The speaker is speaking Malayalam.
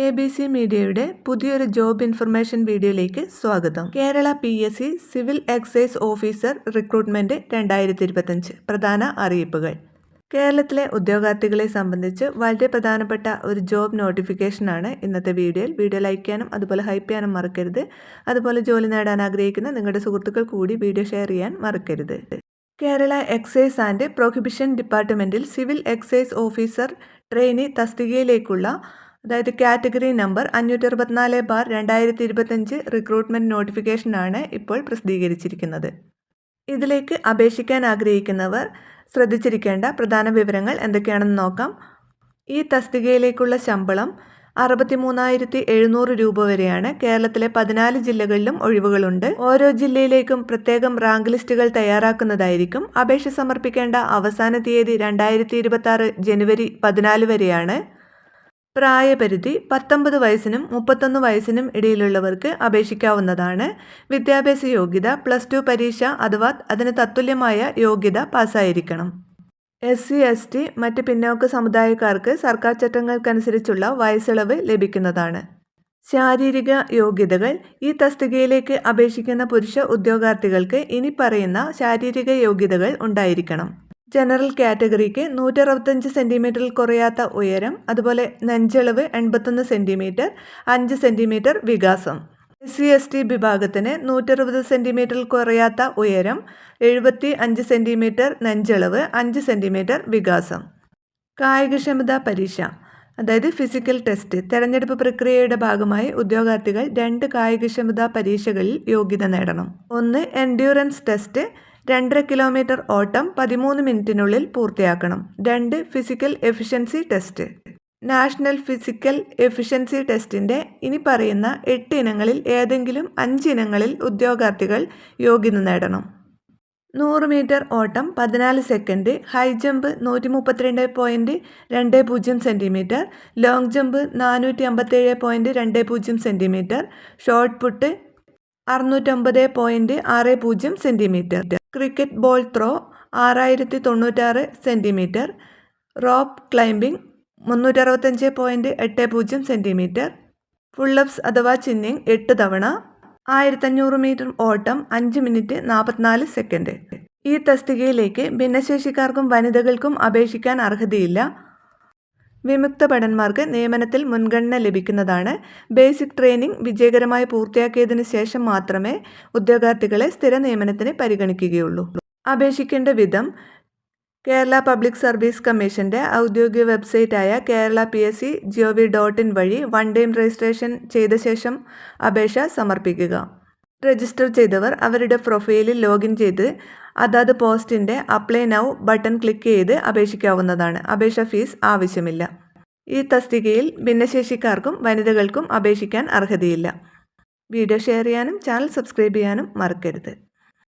ABC മീഡിയയുടെ പുതിയൊരു ജോബ് ഇൻഫർമേഷൻ വീഡിയോയിലേക്ക് സ്വാഗതം. Kerala PSC civil excise officer recruitment 2025 പ്രധാന അറിയിപ്പുകൾ. കേരളത്തിലെ ഉദ്യോഗാർത്ഥികളെ സംബന്ധിച്ച് വളരെ പ്രധാനപ്പെട്ട ഒരു ജോബ് നോട്ടിഫിക്കേഷനാണ് ഇന്നത്തെ വീഡിയോയിൽ. വീഡിയോ ലൈക്ക് ചെയ്യാനും അതുപോലെ ഹൈപ്പ് ചെയ്യാനും മറക്കരുത്. അതുപോലെ ജോലി നേടാൻ ആഗ്രഹിക്കുന്ന നിങ്ങളുടെ സുഹൃത്തുക്കൾ കൂടി വീഡിയോ ഷെയർ ചെയ്യാൻ മറക്കരുത്. കേരള എക്സൈസ് ആൻഡ് പ്രൊഹിബിഷൻ ഡിപ്പാർട്ട്മെൻറ്റിൽ സിവിൽ എക്സൈസ് ഓഫീസർ ട്രെയിനി തസ്തികയിലേക്കുള്ള അതായത് കാറ്റഗറി നമ്പർ 564/2025 റിക്രൂട്ട്മെൻറ്റ് നോട്ടിഫിക്കേഷനാണ് ഇപ്പോൾ പ്രസിദ്ധീകരിച്ചിരിക്കുന്നത്. ഇതിലേക്ക് അപേക്ഷിക്കാൻ ആഗ്രഹിക്കുന്നവർ ശ്രദ്ധിച്ചിരിക്കേണ്ട പ്രധാന വിവരങ്ങൾ എന്തൊക്കെയാണെന്ന് നോക്കാം. ഈ തസ്തികയിലേക്കുള്ള ശമ്പളം 63,700 രൂപ വരെയാണ്. കേരളത്തിലെ 14 ജില്ലകളിലും ഒഴിവുകളുണ്ട്. ഓരോ ജില്ലയിലേക്കും പ്രത്യേകം റാങ്ക് ലിസ്റ്റുകൾ തയ്യാറാക്കുന്നതായിരിക്കും. അപേക്ഷ സമർപ്പിക്കേണ്ട അവസാന തീയതി 2026 ജനുവരി 14 വരെയാണ്. പ്രായപരിധി 19 വയസ്സിനും 31 വയസ്സിനും ഇടയിലുള്ളവർക്ക് അപേക്ഷിക്കാവുന്നതാണ്. വിദ്യാഭ്യാസ യോഗ്യത +2 പരീക്ഷ അഥവാ അതിന് തത്തുല്യമായ യോഗ്യത പാസ്സായിരിക്കണം. SC ST മറ്റ് പിന്നോക്ക സമുദായക്കാർക്ക് സർക്കാർ ചട്ടങ്ങൾക്കനുസരിച്ചുള്ള വയസ്സിളവ് ലഭിക്കുന്നതാണ്. ശാരീരിക യോഗ്യതകൾ. ഈ തസ്തികയിലേക്ക് അപേക്ഷിക്കുന്ന പുരുഷ ഉദ്യോഗാർത്ഥികൾക്ക് ഇനി പറയുന്ന ശാരീരിക യോഗ്യതകൾ ഉണ്ടായിരിക്കണം. ജനറൽ കാറ്റഗറിക്ക് 165 സെൻറ്റിമീറ്ററിൽ കുറയാത്ത ഉയരം, അതുപോലെ നെഞ്ചളവ് 81 സെൻറ്റിമീറ്റർ, 5 സെൻറ്റിമീറ്റർ വികാസം. SC ST വിഭാഗത്തിന് 160 സെൻറ്റിമീറ്ററിൽ കുറയാത്ത ഉയരം, 75 സെൻറ്റിമീറ്റർ നെഞ്ചളവ്, 5 സെൻറ്റിമീറ്റർ വികാസം. കായികക്ഷമതാ പരീക്ഷ അതായത് ഫിസിക്കൽ ടെസ്റ്റ്. തെരഞ്ഞെടുപ്പ് പ്രക്രിയയുടെ ഭാഗമായി ഉദ്യോഗാർത്ഥികൾ 2 കായികക്ഷമതാ പരീക്ഷകളിൽ യോഗ്യത നേടണം. 1 എൻഡ്യൂറൻസ് ടെസ്റ്റ് 2.5 കിലോമീറ്റർ ഓട്ടം 13 മിനിറ്റിനുള്ളിൽ പൂർത്തിയാക്കണം. 2 physical efficiency test. National physical efficiency ടെസ്റ്റിൻ്റെ ഇനി പറയുന്ന 8 ഇനങ്ങളിൽ ഏതെങ്കിലും 5 ഇനങ്ങളിൽ ഉദ്യോഗാർത്ഥികൾ യോഗ്യത നേടണം. 100 മീറ്റർ ഓട്ടം 14 second, high jump 132.20 centimetre, long jump 457.20 centimetre, shot put 609.60 centimetre, cricket ball throw 6096 centimetre, rope climbing 365.80 centimetre, pull-ups അഥവാ ചിന്നിങ് 8 തവണ, 1500 മീറ്റർ ഓട്ടം 5 മിനിറ്റ് 44 സെക്കൻഡ്. ഈ തസ്തികയിലേക്ക് ഭിന്നശേഷിക്കാർക്കും വനിതകൾക്കും അപേക്ഷിക്കാൻ അർഹതയില്ല. വിമുക്ത ഭടന്മാർക്ക് നിയമനത്തിൽ മുൻഗണന ലഭിക്കുന്നതാണ്. ബേസിക് ട്രെയിനിങ് വിജയകരമായി പൂർത്തിയാക്കിയതിനു ശേഷം മാത്രമേ ഉദ്യോഗാർത്ഥികളെ സ്ഥിര നിയമനത്തിന് പരിഗണിക്കുകയുള്ളൂ. അപേക്ഷിക്കേണ്ട വിധം കേരള പബ്ലിക് സർവീസ് കമ്മീഷൻ്റെ ഔദ്യോഗിക വെബ്സൈറ്റായ kerala.psc.gov.in വഴി 1 ടൈം രജിസ്ട്രേഷൻ ചെയ്ത ശേഷം അപേക്ഷ സമർപ്പിക്കുക. രജിസ്റ്റർ ചെയ്തവർ അവരുടെ പ്രൊഫൈലിൽ ലോഗിൻ ചെയ്ത് അതാത് പോസ്റ്റിൻ്റെ അപ്ലൈ നൗ ബട്ടൺ ക്ലിക്ക് ചെയ്ത് അപേക്ഷിക്കാവുന്നതാണ്. അപേക്ഷ ഫീസ് ആവശ്യമില്ല. ഈ തസ്തികയിൽ ഭിന്നശേഷിക്കാർക്കും വനിതകൾക്കും അപേക്ഷിക്കാൻ അർഹതയില്ല. വീഡിയോ ഷെയർ ചെയ്യാനും ചാനൽ സബ്സ്ക്രൈബ് ചെയ്യാനും മറക്കരുത്.